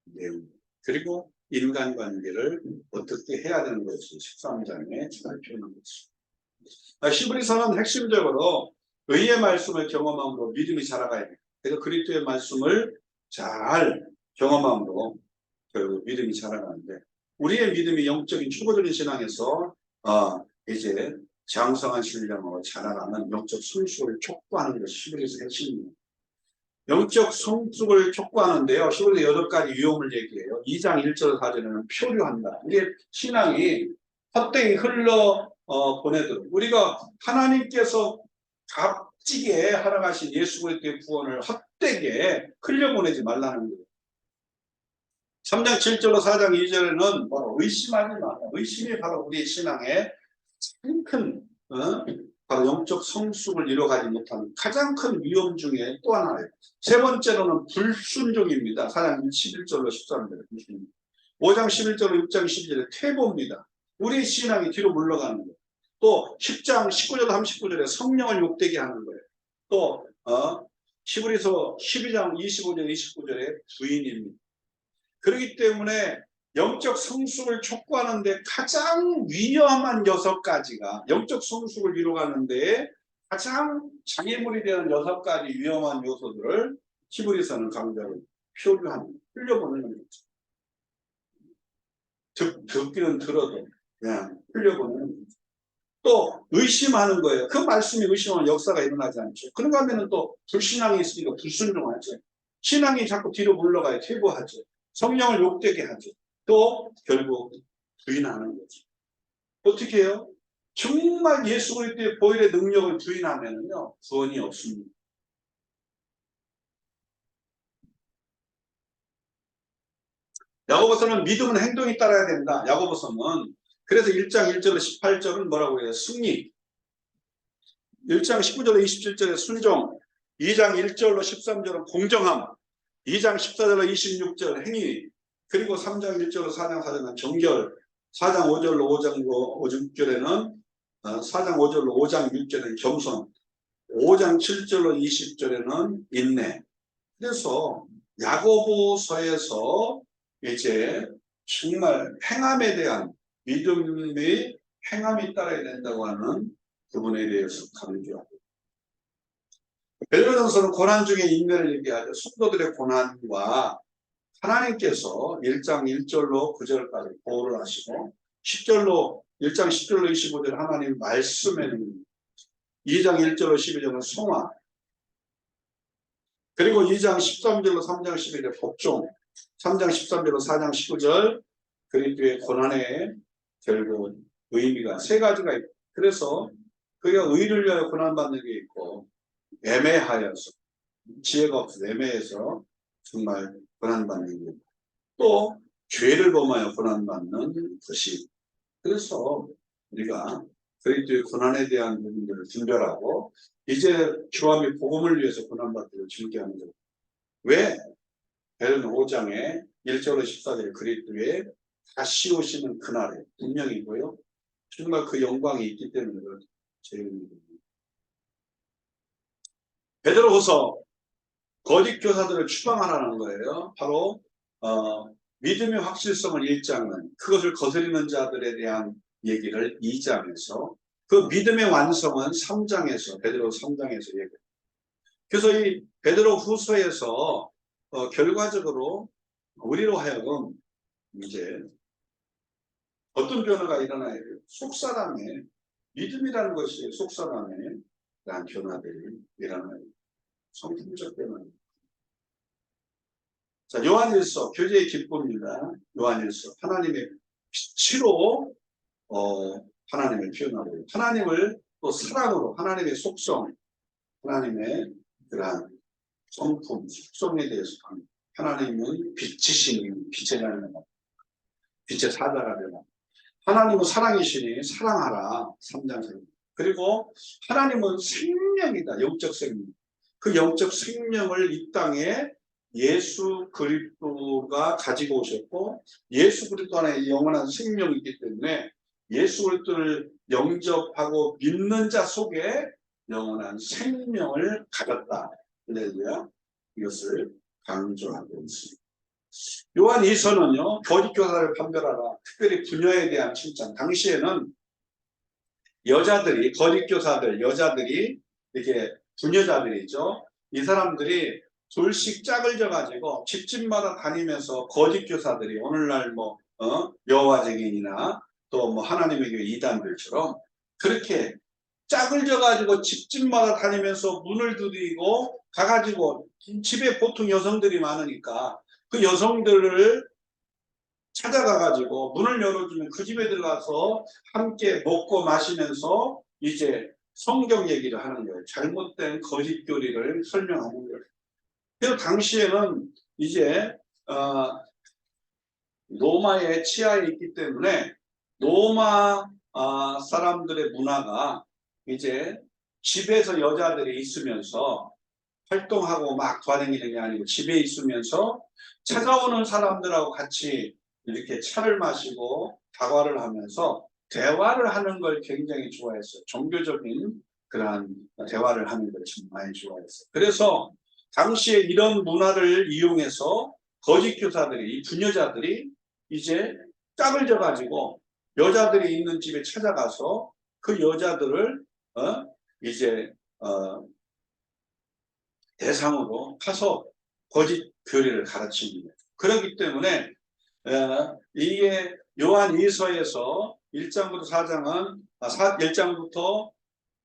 내용, 그리고 인간관계를 어떻게 해야 되는 것을 13장에 잘 표현한 것입니다. 시브리서는 핵심적으로 의의 말씀을 경험함으로 믿음이 자라가야 돼요. 그래서 그리스도의 말씀을 잘 경험함으로 결국 믿음이 자라가는데, 우리의 믿음이 영적인 초보적인 신앙에서 이제 장성한 신령으로 자라가는 영적 성숙을 촉구하는 것이 시브리서 핵심입니다. 영적 성숙을 촉구하는데요. 시브리서 8가지 위험을 얘기해요. 2장 1절 4절에는 표류한다. 이게 신앙이 헛되이 흘러 보내도록, 우리가 하나님께서 값지게 허락하신 예수 그리스도의 구원을 헛되게 흘려보내지 말라는 거예요. 3장 7절로 4장 2절에는 바로 의심하지 마라. 의심이 바로 우리의 신앙의 큰 바로 영적 성숙을 이뤄가지 못하는 가장 큰 위험 중에 또 하나예요. 세 번째로는 불순종입니다. 4장 11절로 13절. 5장 11절로 6장 12절에 퇴보입니다. 우리 신앙이 뒤로 물러가는 거예요. 또 10장 19절 39절에 성령을 욕되게 하는 거예요. 또 히브리서 12장 25절 29절에 부인입니다. 그렇기 때문에 영적 성숙을 촉구하는데 가장 위험한 6가지가 영적 성숙을 이루어가는데 가장 장애물이 되는 6가지 위험한 요소들을 히브리서는 강조하고 흘려보내는 거죠. 듣기는 들어도 그냥 흘려보내는 거죠. 또 의심하는 거예요. 그 말씀이 의심하면 역사가 일어나지 않죠. 그런가 하면 또 불신앙이 있으니까 불순종하죠. 신앙이 자꾸 뒤로 물러가요. 퇴보하죠. 성령을 욕되게 하죠. 또 결국 부인하는 거죠. 어떻게 해요? 정말 예수 그리스도의 보혈의 능력을 부인하면요 구원이 없습니다. 야고보서는 믿음은 행동이 따라야 된다. 야고보서는 그래서 1장 1절로 18절은 뭐라고 해요? 승리. 1장 19절로 27절에 순종. 2장 1절로 13절은 공정함. 2장 14절로 26절 행위. 그리고 3장 1절로 4장 4절은 정결. 4장 5절로 5장 6절에는 4장 5절로 5장 6절에는 겸손. 5장 7절로 20절에는 인내. 그래서 야고보서에서 이제 정말 행함에 대한 믿음의 행함이 따라야 된다고 하는 부분에 대해서 강조하고, 베드로전서는 고난 중에 인내를 얘기하죠. 성도들의 고난과 하나님께서 1장 1절로 9절까지 보호를 하시고 10절로 1장 10절로 25절 하나님 말씀에는 2장 1절로 12절은 성화, 그리고 2장 13절로 3장 11절 복종, 3장 13절로 4장 19절 그리스도의 고난의 결국 의미가 세 가지가 있고, 그래서 그가 의를 위하여 고난받는 게 있고, 애매하여서 지혜가 없어서 애매해서 정말 고난받는 게 있고, 또 죄를 범하여 고난받는 것이, 그래서 우리가 그리스도의 고난에 대한 부분들을 분별하고 이제 주와 및 복음을 위해서 고난받기를 즐겨하는 것. 왜? 베드로는 5장에 1절로 14절에 그리스도의 다시 오시는 그날에 분명이고요. 정말 그 영광이 있기 때문에 그렇죠. 베드로후서 거짓 교사들을 추방하라는 거예요. 바로 믿음의 확실성을 1장은 그것을 거스리는 자들에 대한 얘기를 2장에서, 그 믿음의 완성은 3장에서 베드로 3장에서 얘기해요. 그래서 이 베드로 후서에서 결과적으로 우리로 하여금 이제 어떤 변화가 일어나야 돼요? 속사람의 믿음이라는 것이 속사람에 대한 변화들이 일어나요. 성품적 변화. 자, 요한일서 교제의 기쁨입니다. 요한일서 하나님의 빛으로 하나님을 표현하고, 하나님을 또 사랑으로 하나님의 속성, 하나님의 그러한 성품, 속성에 대해서 하나님은 빛이시니 빛의 자녀라, 빛의 사자가 되라. 하나님은 사랑이시니 사랑하라. 3장. 그리고 하나님은 생명이다. 영적 생명. 그 영적 생명을 이 땅에 예수 그리스도가 가지고 오셨고, 예수 그리스도 안에 영원한 생명이 있기 때문에 예수 그리스도를 영접하고 믿는 자 속에 영원한 생명을 가졌다. 할렐루야. 이것을 강조하고 있습니다. 요한 2서는요, 거짓 교사를 판별하라. 특별히 부녀에 대한 칭찬. 당시에는 여자들이, 거짓 교사들, 여자들이 이렇게 부녀자들이죠. 이 사람들이 둘씩 짝을 져가지고 집집마다 다니면서 거짓 교사들이 오늘날 여호와 증인이나 또 하나님의 교회 이단들처럼 그렇게 짝을 져가지고 집집마다 다니면서 문을 두드리고 가가지고, 집에 보통 여성들이 많으니까 그 여성들을 찾아가가지고 문을 열어주면 그 집에 들어가서 함께 먹고 마시면서 이제 성경 얘기를 하는 거예요. 잘못된 거짓 교리를 설명하는 거예요. 그래서 당시에는 이제 로마의 치하에 있기 때문에 로마 사람들의 문화가 이제 집에서 여자들이 있으면서 활동하고 막 돌아다니는 게 아니고 집에 있으면서 찾아오는 사람들하고 같이 이렇게 차를 마시고 다과를 하면서 대화를 하는 걸 굉장히 좋아했어요. 종교적인 그러한 대화를 하는 걸 참 많이 좋아했어요. 그래서 당시에 이런 문화를 이용해서 거짓 교사들이, 이 부녀자들이 이제 짝을 져가지고 여자들이 있는 집에 찾아가서 그 여자들을 이제 대상으로 파서 거짓 교리를 가르치는 거예요. 그렇기 때문에 이게 요한 2서에서 1장부터 4장은 1장부터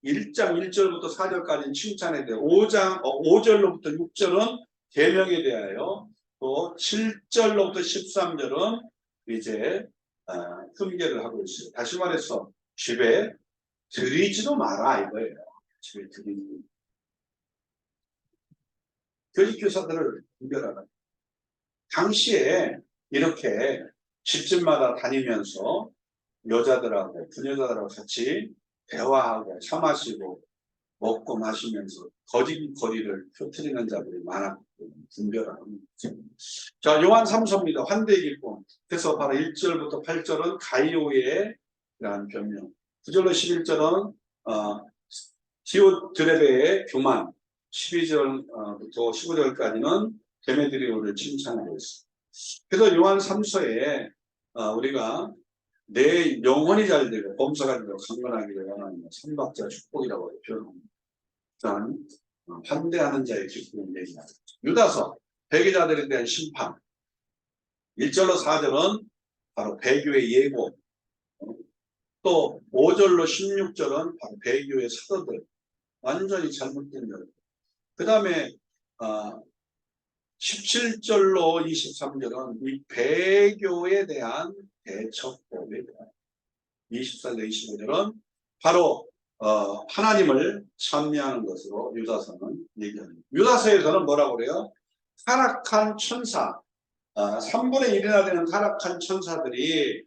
1장 1절부터 4절까지는 칭찬에 대해 5절로부터 6절은 계명에 대하여 또 7절로부터 13절은 이제 훈계를 하고 있어요. 다시 말해서 집에 들이지도 마라 이거예요. 집에 들이지. 거짓 교사들을 분별하라. 당시에 이렇게 집집마다 다니면서 여자들하고 부녀자들하고 같이 대화하고 차 마시고 먹고 마시면서 거짓거리를 펴뜨리는 자들이 많았고 분별하는 거죠. 자, 요한 3서입니다. 환대 기쁨. 그래서 바로 1절부터 8절은 가이오의 라는 변명, 9절로 11절은 디오드레베의 교만, 12절부터 15절까지는 데메드리오를 칭찬하고 있습니다. 그래서 요한 3서에 우리가 내 영혼이 잘 되고 범사가 되고 강건하기를 원하는 삼박자 축복이라고 표현합니다. 일단 환대하는 자의 기쁨을 얘기합니다. 유다서 배교자들에 대한 심판, 1절로 4절은 바로 배교의 예고, 또 5절로 16절은 바로 배교의 사도들, 완전히 잘못된 것. 그 다음에 17절로 23절은 이 배교에 대한 대처법에 대한, 24절 25절은 바로 하나님을 찬미하는 것으로 유다서는 얘기합니다. 유다서에서는 뭐라고 그래요? 타락한 천사, 3분의 1이나 되는 타락한 천사들이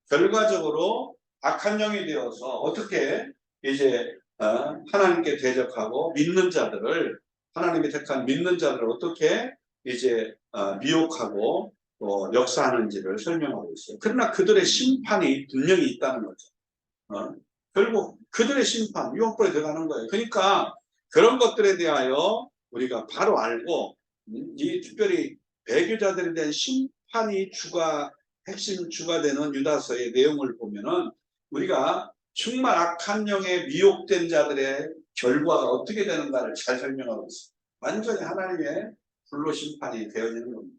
결과적으로 악한 영이 되어서 어떻게 이제 하나님께 대적하고 믿는 자들을, 하나님이 택한 믿는 자들을 어떻게 이제 미혹하고 또 역사하는지를 설명하고 있어요. 그러나 그들의 심판이 분명히 있다는 거죠. 결국 그들의 심판, 유혹불에 들어가는 거예요. 그러니까 그런 것들에 대하여 우리가 바로 알고, 이 특별히 배교자들에 대한 심판이 핵심 주가 되는 유다서의 내용을 보면은 우리가 정말 악한 영에 미혹된 자들의 결과가 어떻게 되는가를 잘 설명하고 있습니다. 완전히 하나님의 불로 심판이 되어지는 겁니다.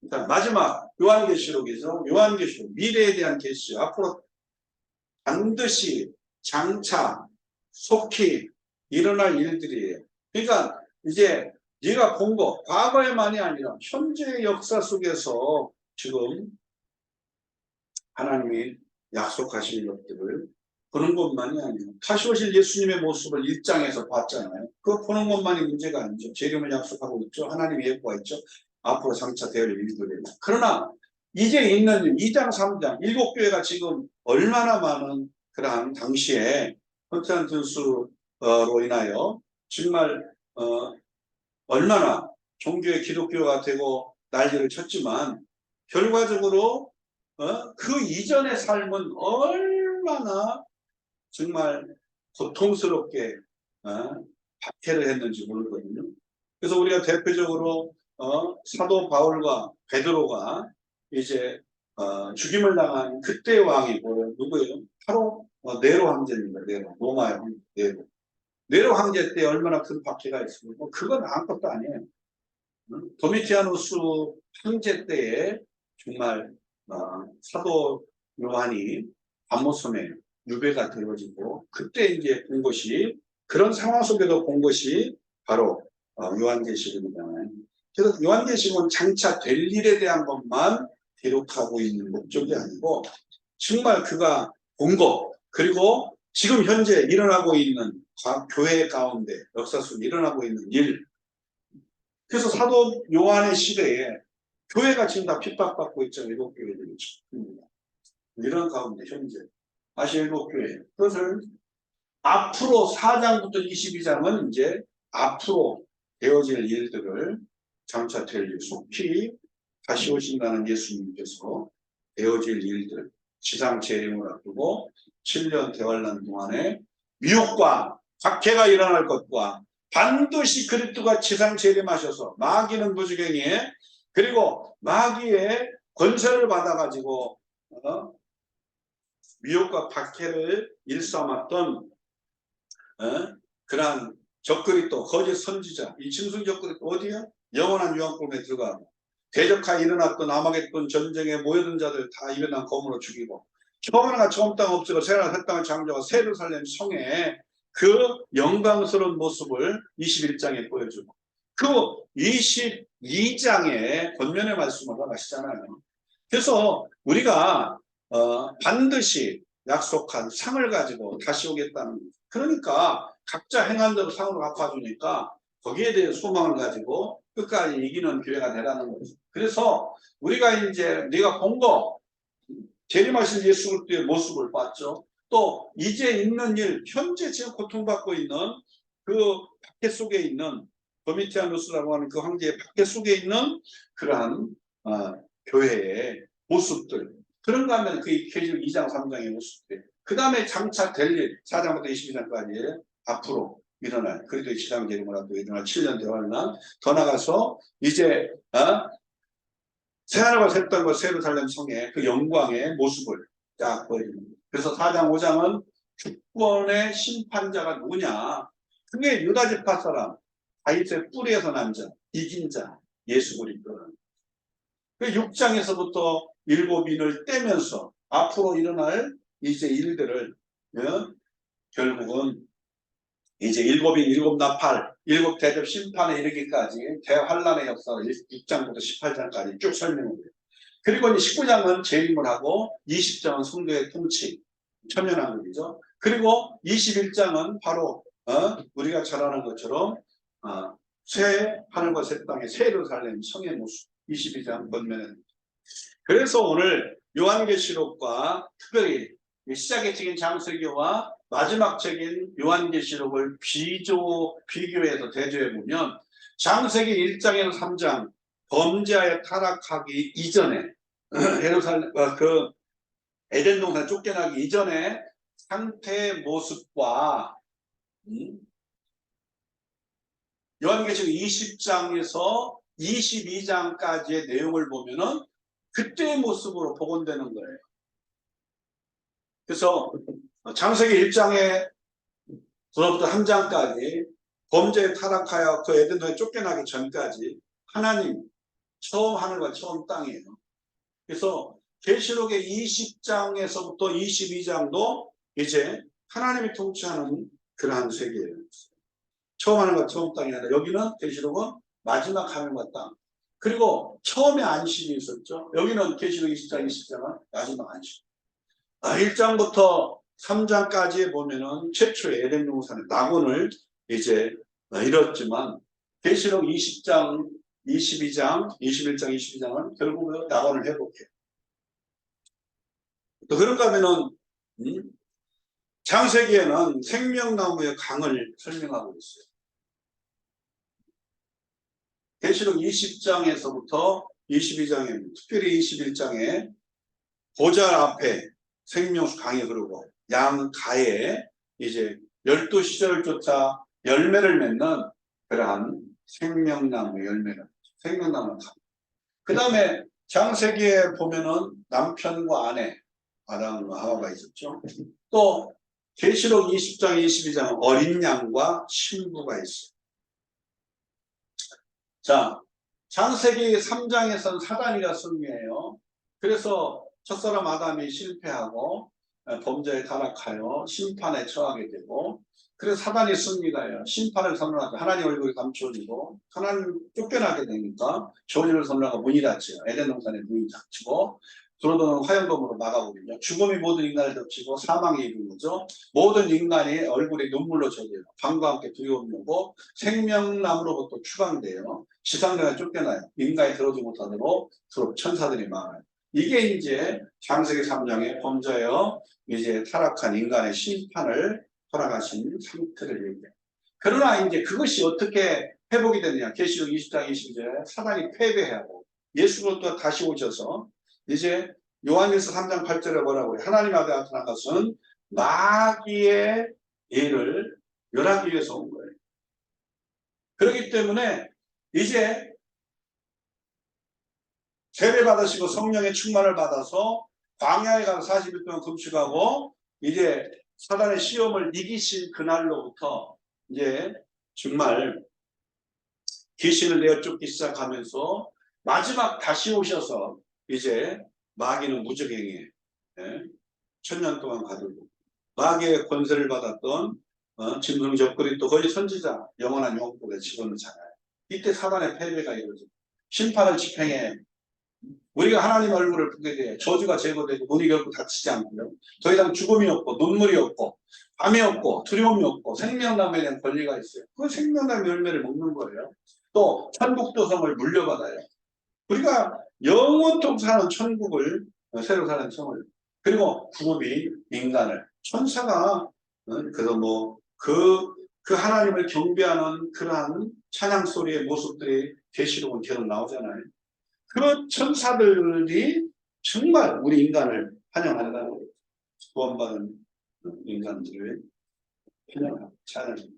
일단 마지막 요한계시록이죠. 요한계시록, 미래에 대한 계시, 앞으로 반드시 장차 속히 일어날 일들이에요. 그러니까 이제 네가 본 거, 과거에만이 아니라 현재의 역사 속에서 지금 하나님이 약속하신 것들을 보는 것만이 아니에요. 다시 오실 예수님의 모습을 1장에서 봤잖아요. 그거 보는 것만이 문제가 아니죠. 재림을 약속하고 있죠. 하나님의 예고가 있죠. 앞으로 장차 되어질 일들입니다. 그러나 이제 있는 2장, 3장, 7교회가 지금 얼마나 많은 그러한 당시에 프로테스탄트로 인하여 정말 얼마나 종교의 기독교가 되고 난리를 쳤지만 결과적으로 그 이전의 삶은 얼마나 정말 고통스럽게 박해를 했는지 모르거든요. 그래서 우리가 대표적으로 사도 바울과 베드로가 이제 죽임을 당한 그때의 왕이고 누구예요? 바로 네로 황제입니다. 네로, 로마의 황제 네로. 네로 황제 때 얼마나 큰 박해가 있습니까? 그건 아무것도 아니에요. 도미티아누스 황제 때에 정말 사도 요한이 밤모섬에 유배가 되어지고 그때 이제 본 것이, 그런 상황 속에서 본 것이 바로 요한계시록입니다. 그래서 요한계시록은 장차 될 일에 대한 것만 기록하고 있는 목적이 아니고 정말 그가 본 것, 그리고 지금 현재 일어나고 있는 교회 가운데 역사 속에 일어나고 있는 일. 그래서 사도 요한의 시대에 교회가 지금 다 핍박받고 있죠. 일곱 교회들이. 이런 가운데 현재 다시 일곱 교회 그것을 앞으로 4장부터 22장은 이제 앞으로 되어질 일들을 장차 될 일, 속히 다시 오신다는 예수님께서 되어질 일들, 지상 재림을 앞두고 7년 대환란 동안에 미혹과 박해가 일어날 것과 반드시 그리스도가 지상 재림하셔서 마귀는 무지경에 그리고 마귀의 권세를 받아가지고 미혹과 박해를 일삼았던 그러한 적그리 또 거짓 선지자 이 짐승 적그리 또 어디야? 영원한 유황불에 들어가고 대적하에 일어났던 아마겟돈 전쟁에 모여든 자들 다 입에 난 검으로 죽이고 처음에는 처음 땅 없애고 새하늘 새 땅을 창조하고 새 예루살렘 성에 그 영광스러운 모습을 21장에 보여주고 그 22장의 권면의 말씀을 하시잖아요. 그래서 우리가 반드시 약속한 상을 가지고 다시 오겠다는 거죠. 그러니까 각자 행한 대로 상을 갚아주니까 거기에 대해 소망을 가지고 끝까지 이기는 교회가 되라는 거죠. 그래서 우리가 이제 네가 본 거 재림하신 예수 그리스도의 모습을 봤죠. 또 이제 있는 일, 현재 지금 고통받고 있는 그 박해 속에 있는 도미티아누스라고 하는 그 황제의 박해 속에 있는 그러한 교회의 모습들. 그런가 하면 그 계시록 2장 3장의 모습들. 그 다음에 장차 될 일, 4장부터 22장까지 앞으로 일어날 그리스도의 지상 재림을 앞두고 일어날 7년 대환란 더 나가서 이제 새하늘과 새 땅과 새 예루살렘 성의 그 영광의 모습을 딱 보여줍니다. 그래서 4장 5장은 주권의 심판자가 누구냐? 그게 유다 지파 사람 다윗의 뿌리에서 난 자, 이긴 자 예수 그리스도는. 그 6장에서부터 일곱 인을 떼면서 앞으로 일어날 이제 일들을 결국은 이제 일곱인, 일곱 나팔, 일곱 대접 심판에 이르기까지 대환란의 역사를 6장부터 18장까지 쭉 설명합니다. 그리고 이제 19장은 재림을 하고 20장은 성도의 통치, 천연왕국이죠. 그리고 21장은 바로 우리가 잘 아는 것처럼 새 하늘과 새 땅의 새 예루살렘 성의 모습 22장 권면에. 그래서 오늘 요한계시록과 특별히 시작의 책인 창세기와 마지막 책인 요한계시록을 비교해서 대조해 보면 창세기 1장에서 3장 범죄하여 타락하기 이전에 예루살렘 그 에덴 동산 쫓겨나기 이전에 상태의 모습과 요한계시록 20장에서 22장까지의 내용을 보면은 그때의 모습으로 복원되는 거예요. 그래서 창세기 1장에 부터 3장까지 범죄에 타락하여 그 에덴 동에 쫓겨나기 전까지 하나님 처음 하늘과 처음 땅이에요. 그래서 계시록의 20장에서부터 22장도 이제 하나님이 통치하는 그러한 세계예요. 처음 하늘과 처음 땅이 아니라 여기는 계시록은 마지막 하늘과 땅. 그리고 처음에 안식이 있었죠. 여기는 계시록 20장, 20장은 마지막 안식. 1장부터 3장까지 보면은 최초의 에덴 동산의 낙원을 이제 이뤘지만 계시록 20장, 22장, 21장, 22장은 결국은 낙원을 회복해요. 또 그런가 하면은 창세기에는 생명나무의 강을 설명하고 있어요. 계시록 20장에서부터 22장에 특별히 21장에 보좌 앞에 생명수 강이 흐르고 양 가에 이제 12시절을 쫓아 열매를 맺는 그러한 생명나무 열매를 생명나무 강. 그 다음에 창세기에 보면은 남편과 아내 아담과 하와가 있었죠. 또 계시록 20장 22장은 어린 양과 신부가 있어요. 자, 창세기 3장에서는 사단이가 승리해요. 그래서 첫사람 아담이 실패하고 범죄에 타락하여 심판에 처하게 되고 그래서 사단이 승리가요. 심판을 선언하고 하나님 얼굴이 감춰지고 하나님 쫓겨나게 되니까 저주를 선언하고 문이 닫혀요. 에덴 동산에 문이 닫히고 들어오는 화염검으로 막아버리죠. 죽음이 모든 인간을 덮치고 사망이 이루어져 모든 인간이 얼굴이 눈물로 젖어요. 밤과 함께 두려움이 오고 생명나무로부터 추방돼요. 지상령에 쫓겨나요. 인간이 들어오지 못하도록 천사들이 막아요. 이게 이제 창세기 3장의 범죄여 이제 타락한 인간의 심판을 허락하신 상태를 얘기해요. 그러나 이제 그것이 어떻게 회복이 되느냐. 계시록 20장 20절에 사단이 패배하고 예수로 또 다시 오셔서 이제 요한일서 3장 8절에 뭐라고 해요? 하나님 아들 나타난 것은 마귀의 일을 멸하기 위해서 온 거예요. 그렇기 때문에 이제 세례 받으시고 성령의 충만을 받아서 광야에 가서 40일 동안 금식하고 이제 사단의 시험을 이기신 그날로부터 이제 정말 귀신을 내어 쫓기 시작하면서 마지막 다시 오셔서 이제 마귀는 무적행위에 천년 동안 가두고 마귀의 권세를 받았던 짐승적 그리스도 거의 선지자 영원한 영국에 집어넣잖아요. 이때 사단의 패배가 이루어집니다. 심판을 집행해 우리가 하나님 얼굴을 보게 돼요. 저주가 제거되고 문이 결코 닫히지 않고요. 더 이상 죽음이 없고 눈물이 없고 밤이 없고 두려움이 없고 생명나무에 대한 권리가 있어요. 그 생명나무 열매를 먹는 거예요. 또 천국도성을 물려받아요. 우리가 영원토록 사는 천국을 새로 사는 성을 그리고 구름이 인간을 천사가 그래서 그 하나님을 경배하는 그러한 찬양 소리의 모습들이 계시록은 계속 나오잖아요. 그 천사들이 정말 우리 인간을 환영한다는 거예요. 구원받은 인간들을 환영하고 찬양합니다.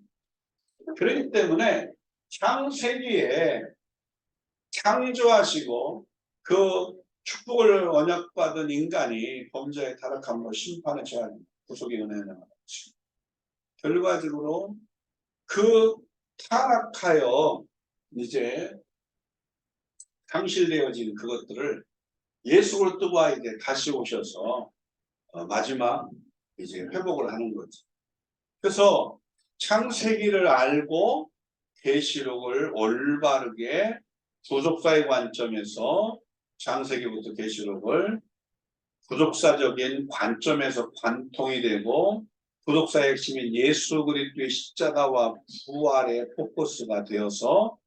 그렇기 때문에 창세기에 창조하시고 그 축복을 언약받은 인간이 범죄에 타락함으로 심판을 처한 구속의 은혜를 받았죠. 결과적으로 그 타락하여 이제 상실되어진 그것들을 예수 그리스도가 이제 다시 오셔서 마지막 이제 회복을 하는 거죠. 그래서 창세기를 알고 계시록을 올바르게 구속사의 관점에서 창세기부터 계시록을 구속사적인 관점에서 관통이 되고 구속사의 핵심인 예수 그리스도의 십자가와 부활의 포커스가 되어서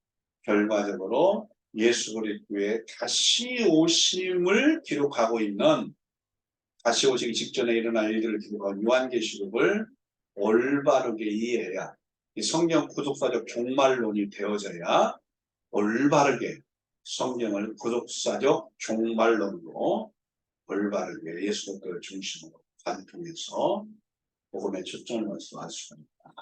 결과적으로 예수 그리스도의 다시 오심을 기록하고 있는 다시 오시기 직전에 일어날 일들을 기록한 요한계시록을 올바르게 이해해야 이 성경 구속사적 종말론이 되어져야 올바르게 성경을 구속사적 종말론으로 올바르게 예수 그리스도를 중심으로 관통해서 복음의 초점을 맞춰 할 수가 있다.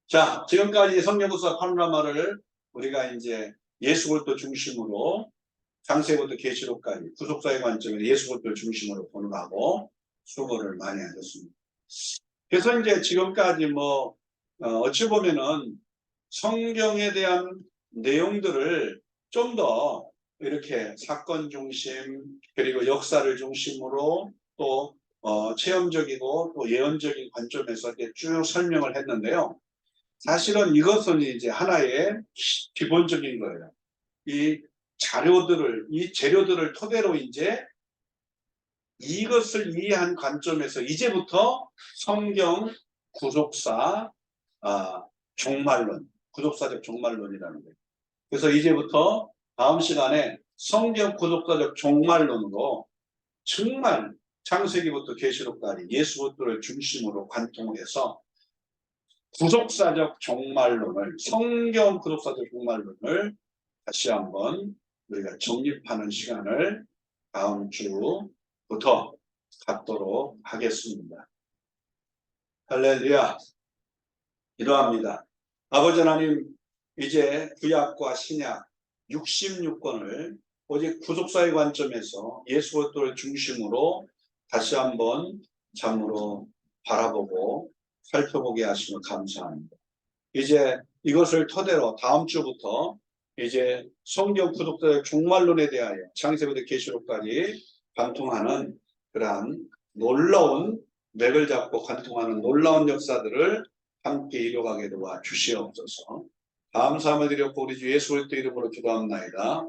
자, 지금까지 성경 구속사 파노라마를 우리가 이제 예수 그리스도 중심으로 창세기부터 계시록까지 구속사의 관점에서 예수 그리스도를 중심으로 보는하고 수고를 많이 하셨습니다. 그래서 이제 지금까지 어찌 보면은 성경에 대한 내용들을 좀 더 이렇게 사건 중심 그리고 역사를 중심으로 또 체험적이고 또 예언적인 관점에서 이렇게 쭉 설명을 했는데요. 사실은 이것은 이제 하나의 기본적인 거예요. 이 재료들을 토대로 이제 이것을 이해한 관점에서 이제부터 성경 구속사 종말론, 구속사적 종말론이라는 거예요. 그래서 이제부터 다음 시간에 성경 구속사적 종말론으로 정말 창세기부터 계시록까지 예수 그리스도를 중심으로 관통을 해서 구속사적 종말론을 성경 구속사적 종말론을 다시 한번 우리가 정립하는 시간을 다음 주부터 갖도록 하겠습니다. 할렐루야. 기도합니다. 아버지 하나님, 이제 구약과 신약 66권을 오직 구속사의 관점에서 예수 그리스도를 중심으로 다시 한번 참으로 바라보고 살펴보게 하시며 감사합니다. 이제 이것을 토대로 다음 주부터 이제 성경 구속사의 종말론에 대하여 창세기부터 계시록까지 관통하는 그러한 놀라운 맥을 잡고 관통하는 놀라운 역사들을 함께 이뤄가게 도와 주시옵소서. 감사함을 드렸고 우리 주 예수 그리스도 이름으로 기도합나이다.